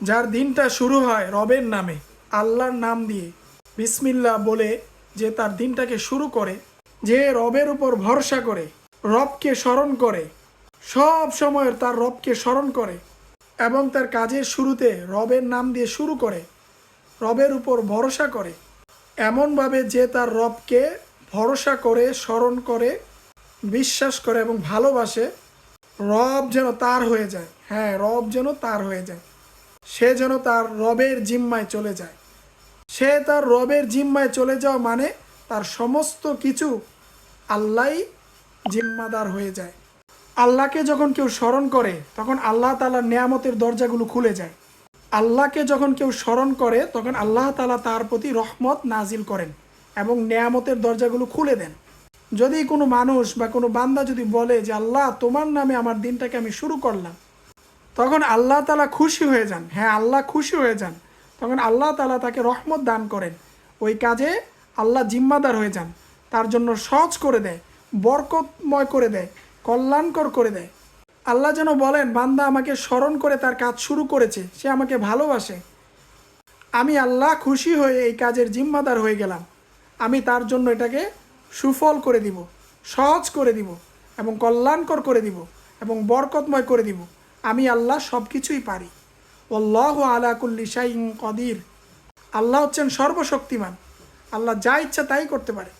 যার দিনটা শুরু হয় রবের নামে, আল্লাহর নাম দিয়ে বিসমিল্লাহ বলে, যে তার দিনটাকে শুরু করে, যে রবের উপর ভরসা করে, রবকে স্মরণ করে, সব সময় তার রবকে স্মরণ করে এবং তার কাজের শুরুতে রবের নাম দিয়ে শুরু করে, রবের উপর ভরসা করে এমনভাবে যে তার রবকে ভরসা করে, স্মরণ করে, বিশ্বাস করে এবং ভালোবাসে, রব যেন তার হয়ে যায়। হ্যাঁ, রব যেন তার হয়ে যায়, সে যেন তার রবের জিম্মায় চলে যায়। সে তার রবের জিম্মায় চলে যাওয়া মানে তার সমস্ত কিছু আল্লাহই জিম্মাদার হয়ে যায়। আল্লাহকে যখন কেউ স্মরণ করে তখন আল্লাহ তাআলার নেয়ামতের দরজাগুলো খুলে যায়। আল্লাহকে যখন কেউ স্মরণ করে তখন আল্লাহ তাআলা তার প্রতি রহমত নাজিল করেন এবং নেয়ামতের দরজাগুলো খুলে দেন। যদি কোনো মানুষ বা কোনো বান্দা যদি বলে যে আল্লাহ তোমার নামে আমার দিনটাকে আমি শুরু করলাম, তখন আল্লাহ তাআলা খুশি হয়ে যান। হ্যাঁ, আল্লাহ খুশি হয়ে যান। তখন আল্লাহ তাআলা তাকে রহমত দান করেন, ওই কাজে আল্লাহ জিম্মাদার হয়ে যান, তার জন্য সহজ করে দেয়, বরকতময় করে দেয়, কল্যাণকর করে দেয়। আল্লাহ যেন বলেন, বান্দা আমাকে স্মরণ করে তার কাজ শুরু করেছে, সে আমাকে ভালোবাসে, আমি আল্লাহ খুশি হয়ে এই কাজের জিম্মাদার হয়ে গেলাম, আমি তার জন্য এটাকে সুফল করে দিব, সহজ করে দিব এবং কল্যাণকর করে দিব এবং বরকতময় করে দিব। আমি আল্লাহ সব কিছুই পারি। আল্লাহু আলা কুল্লি শাইইন কদির। আল্লাহ হচ্ছেন সর্বশক্তিমান, আল্লাহ যা ইচ্ছা তাই করতে পারে।